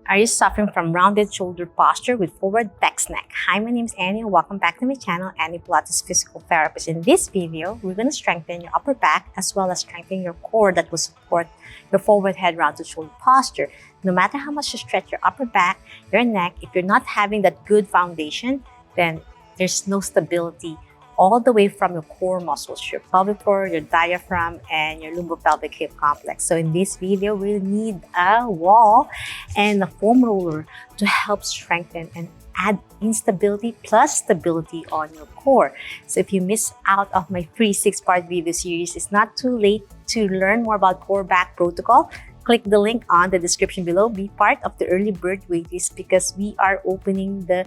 Are you suffering from rounded shoulder posture with forward text neck? Hi, my name is Annie and welcome back to my channel, Annie Pilates Physical Therapist. In this video, we're going to strengthen your upper back as well as strengthen your core that will support your forward head rounded shoulder posture. No matter how much you stretch your upper back, your neck, if you're not having that good foundation, then there's no stability all the way from your core muscles, your pelvic floor, your diaphragm, and your lumbopelvic hip complex. So in this video, we need a wall and a foam roller to help strengthen and add instability plus stability on your core. So if you miss out of my free 6-part video series, it's not too late to learn more about core back protocol. Click the link on the description below. Be part of the early bird waitlist because we are opening the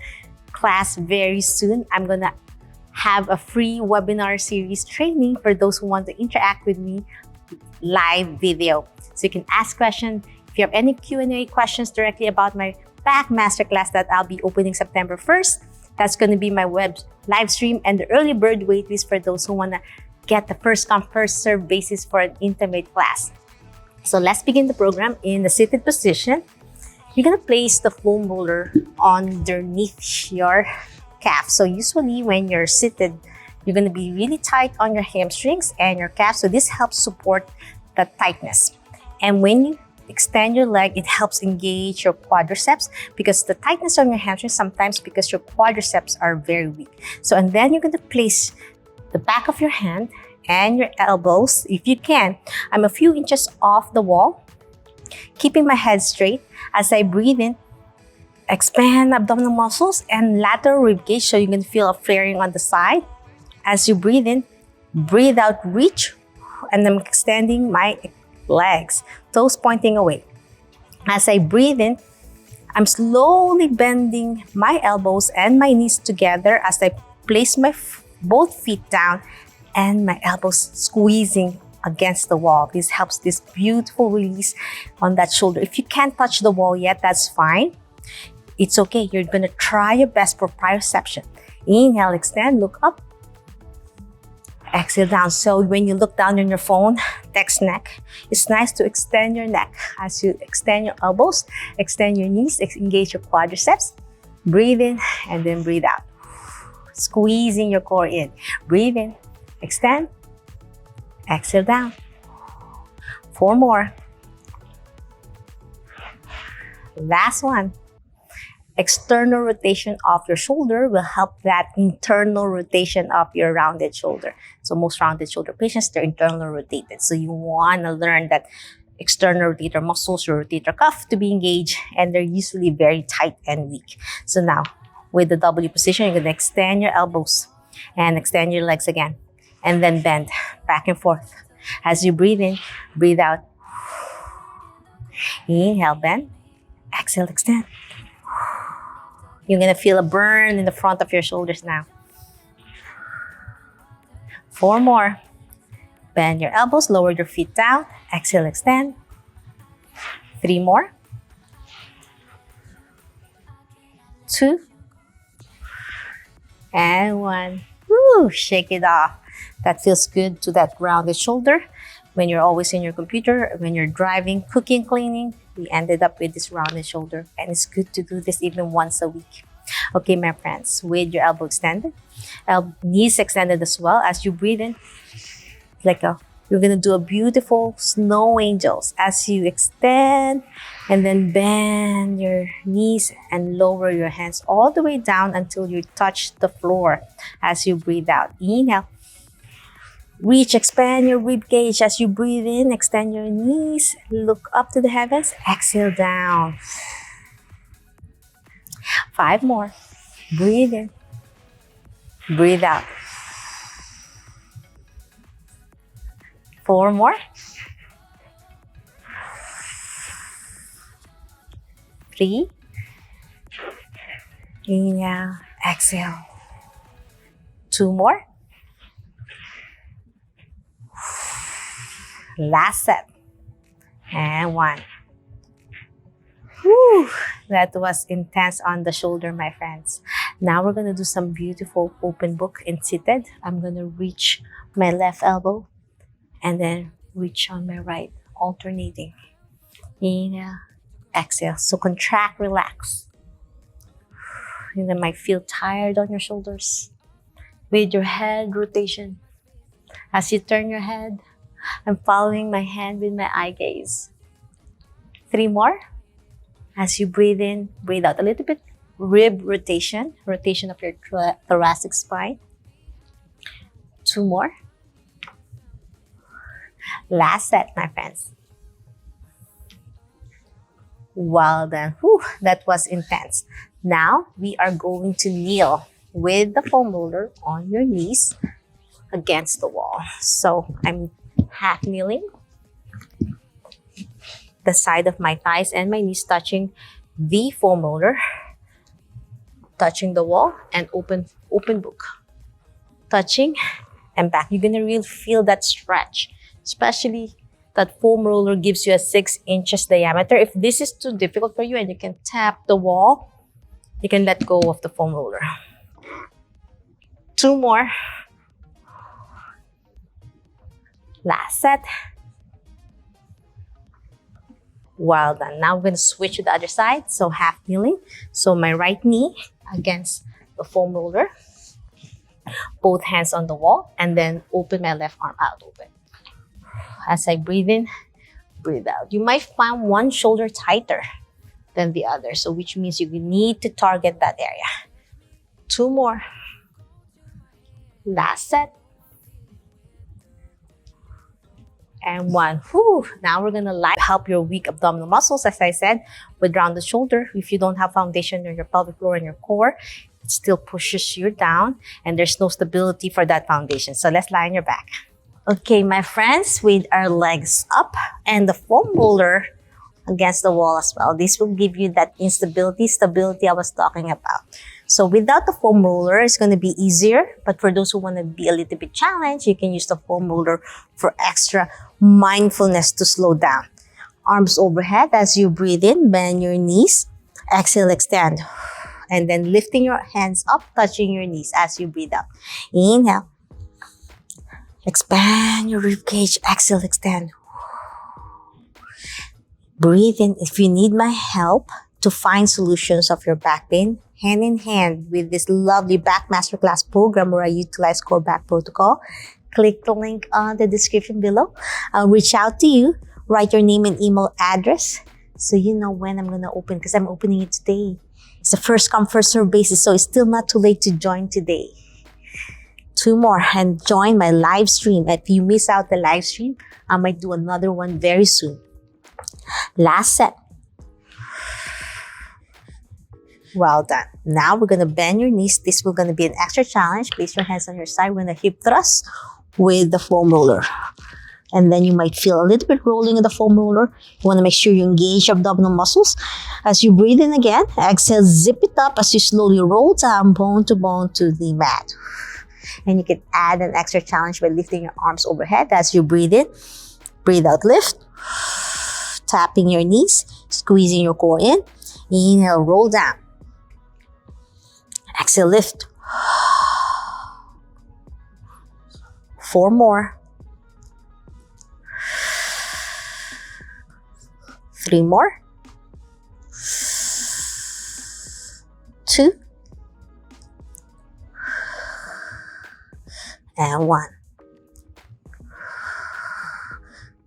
class very soon. I'm gonna have a free webinar series training for those who want to interact with me live video. So you can ask questions. If you have any Q&A questions directly about my back masterclass that I'll be opening September 1st, that's going to be my web live stream and the early bird waitlist for those who want to get the first come first serve basis for an intimate class. So let's begin the program in the seated position. You're going to place the foam roller underneath your calf. So usually when you're seated, you're going to be really tight on your hamstrings and your calf. So this helps support the tightness. And when you extend your leg, it helps engage your quadriceps because the tightness on your hamstrings sometimes because your quadriceps are very weak. So and then you're going to place the back of your hand and your elbows, if you can. I'm a few inches off the wall, keeping my head straight as I breathe in. Expand abdominal muscles and lateral rib cage, so you can feel a flaring on the side. As you breathe in, breathe out, reach, and I'm extending my legs, toes pointing away. As I breathe in, I'm slowly bending my elbows and my knees together as I place my both feet down and my elbows squeezing against the wall. This helps this beautiful release on that shoulder. If you can't touch the wall yet, that's fine. It's okay. You're going to try your best for proprioception. Inhale, extend, look up. Exhale down. So when you look down on your phone, text neck, it's nice to extend your neck. As you extend your elbows, extend your knees, engage your quadriceps. Breathe in and then breathe out. Squeezing your core in. Breathe in, extend, exhale down. 4 more. Last one. External rotation of your shoulder will help that internal rotation of your rounded shoulder. So most rounded shoulder patients, they're internal rotated. So you want to learn that external rotator muscles, your rotator cuff to be engaged, and they're usually very tight and weak. So now with the W position, you're going to extend your elbows and extend your legs again, and then bend back and forth. As you breathe in, breathe out. Inhale, bend. Exhale, extend. You're going to feel a burn in the front of your shoulders now. 4 more. Bend your elbows, lower your feet down. Exhale, extend. 3 more. 2. And 1. Woo, shake it off. That feels good to that rounded shoulder. When you're always in your computer, when you're driving, cooking, cleaning, we ended up with this rounded shoulder. And it's good to do this even once a week. Okay, my friends, with your elbow extended, knees extended as well. As you breathe in, you're going to do a beautiful snow angels. As you extend and then bend your knees and lower your hands all the way down until you touch the floor. As you breathe out, inhale. Reach, expand your rib cage. As you breathe in, extend your knees, look up to the heavens, exhale down. 5 more. Breathe in, breathe out. 4 more. 3. Inhale, exhale. 2 more. Last set. And 1. Whew, that was intense on the shoulder, my friends. Now we're going to do some beautiful open book in seated. I'm going to reach my left elbow and then reach on my right, alternating. Inhale, Exhale. So contract, relax. You might feel tired on your shoulders. With your head rotation. As you turn your head, I'm following my hand with my eye gaze. 3 more. As you breathe in, breathe out a little bit. Rib rotation, rotation of your thoracic spine. 2 more. Last set, my friends. Well done. Whew, that was intense. Now, we are going to kneel with the foam roller on your knees against the wall. So, I'm half kneeling. The side of my thighs and my knees touching the foam roller. Touching the wall and open book. Touching and back. You're gonna really feel that stretch, especially that foam roller gives you a 6 inches diameter. If this is too difficult for you and you can tap the wall, you can let go of the foam roller. 2 more. Last set. Well done. Now we're going to switch to the other side. So half kneeling. So my right knee against the foam roller. Both hands on the wall. And then open my left arm out open. As I breathe in, breathe out. You might find one shoulder tighter than the other. So which means you need to target that area. 2 more. Last set. And 1. Whew. Now we're gonna help your weak abdominal muscles, as I said, with rounded shoulder. If you don't have foundation on your pelvic floor and your core, it still pushes you down and there's no stability for that foundation. So let's lie on your back. Okay, my friends, with our legs up and the foam roller against the wall as well. This will give you that stability I was talking about. So without the foam roller, it's going to be easier. But for those who want to be a little bit challenged, you can use the foam roller for extra mindfulness to slow down. Arms overhead as you breathe in, bend your knees. Exhale, extend. And then lifting your hands up, touching your knees as you breathe out. Inhale. Expand your rib cage. Exhale, extend. Breathe in. If you need my help to find solutions of your back pain, hand in hand with this lovely back masterclass program where I utilize core back protocol, click the link on the description below. I'll reach out to you, write your name and email address so you know when I'm going to open, because I'm opening it today. It's a first come, first serve basis, so it's still not too late to join today. 2 more and join my live stream. If you miss out the live stream, I might do another one very soon. Last set. Well done. Now we're going to bend your knees. This will going to be an extra challenge. Place your hands on your side. We're going to hip thrust with the foam roller. And then you might feel a little bit rolling in the foam roller. You want to make sure you engage your abdominal muscles. As you breathe in again, exhale, zip it up as you slowly roll down bone to the mat. And you can add an extra challenge by lifting your arms overhead as you breathe in. Breathe out, lift. Tapping your knees, squeezing your core in. Inhale, roll down. Exhale, lift. 4 more. 3 more. 2. And 1.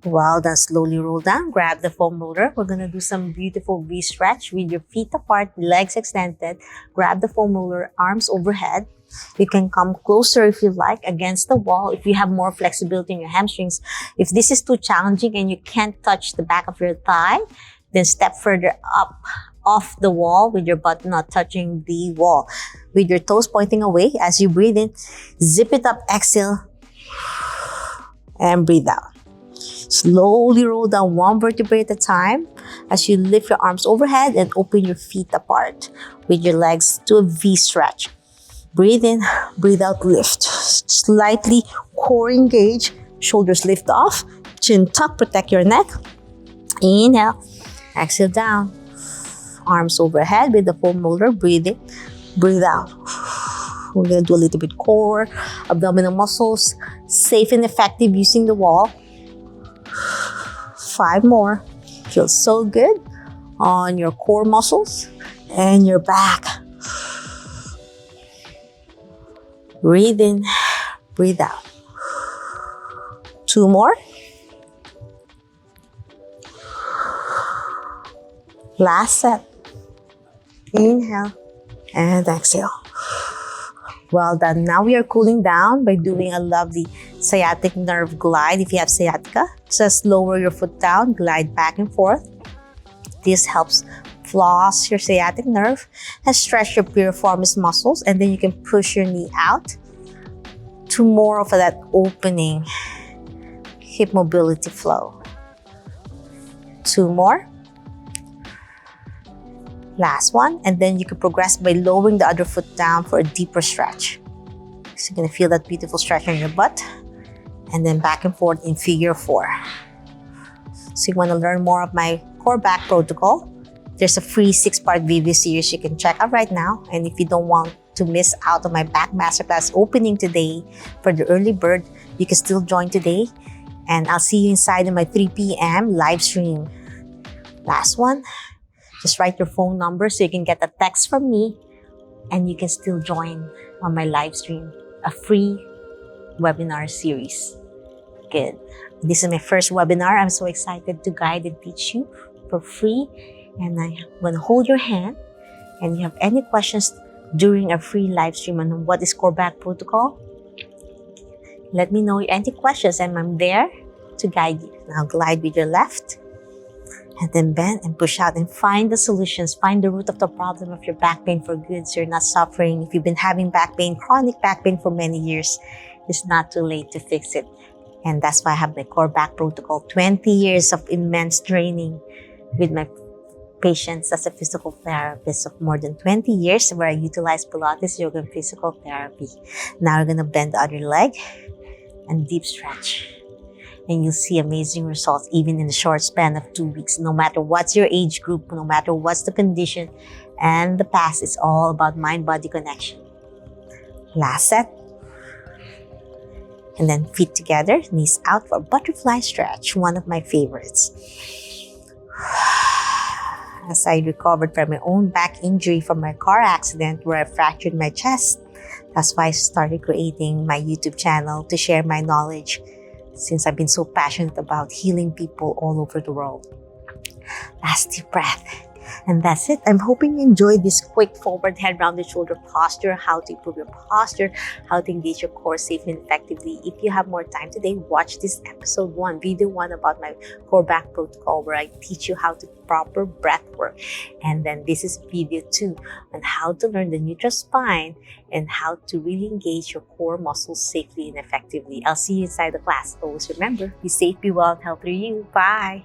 Well done. Slowly roll down. Grab the foam roller. We're going to do some beautiful V-stretch with your feet apart, legs extended. Grab the foam roller, arms overhead. You can come closer if you like against the wall if you have more flexibility in your hamstrings. If this is too challenging and you can't touch the back of your thigh, then step further up off the wall with your butt not touching the wall. With your toes pointing away as you breathe in, zip it up, exhale, and breathe out. Slowly roll down 1 vertebrae at a time as you lift your arms overhead and open your feet apart with your legs to a V stretch. Breathe in, breathe out, lift. Slightly core engage, shoulders lift off, chin tuck, protect your neck. Inhale, exhale down. Arms overhead with the foam roller, breathe in, breathe out. We're going to do a little bit core, abdominal muscles, safe and effective using the wall. 5 more. Feels so good. on your core muscles and your back. Breathe in, breathe out. 2 more. Last set. Inhale and exhale. Well done. Now we are cooling down by doing a lovely sciatic nerve glide. If you have sciatica, just lower your foot down, glide back and forth. This helps floss your sciatic nerve and stretch your piriformis muscles, and then you can push your knee out to more of that opening hip mobility flow. 2 more. Last one, and then you can progress by lowering the other foot down for a deeper stretch. So you're gonna feel that beautiful stretch on your butt, and then back and forth in figure 4. So you wanna learn more of my core back protocol, there's a free 6-part video series you can check out right now. And if you don't want to miss out on my back masterclass opening today for the early bird, you can still join today. And I'll see you inside in my 3 p.m. live stream. Last one. Just write your phone number so you can get a text from me and you can still join on my live stream, a free webinar series. Good. This is my first webinar. I'm so excited to guide and teach you for free. And I'm going to hold your hand, and if you have any questions during a free live stream on what is core back protocol, let me know any questions and I'm there to guide you. Now glide with your left. And then bend and push out and find the solutions. Find the root of the problem of your back pain for good so you're not suffering. If you've been having back pain, chronic back pain for many years, it's not too late to fix it. And that's why I have my core back protocol. 20 years of immense training with my patients as a physical therapist of more than 20 years where I utilize Pilates, yoga, and physical therapy. Now we're going to bend the other leg and deep stretch. And you'll see amazing results even in a short span of 2 weeks. No matter what's your age group, no matter what's the condition and the past, it's all about mind-body connection. Last set. And then feet together, knees out for a butterfly stretch, one of my favorites. As I recovered from my own back injury from my car accident where I fractured my chest, that's why I started creating my YouTube channel to share my knowledge, since I've been so passionate about healing people all over the world. Last deep breath. And that's it. I'm hoping you enjoyed this quick forward head rounded shoulder posture, how to improve your posture, how to engage your core safely and effectively. If you have more time today, watch this episode 1, video 1 about my core back protocol where I teach you how to proper breath work. And then this is video 2 on how to learn the neutral spine and how to really engage your core muscles safely and effectively. I'll see you inside the class. Always remember, be safe, be well, and healthy you. Bye.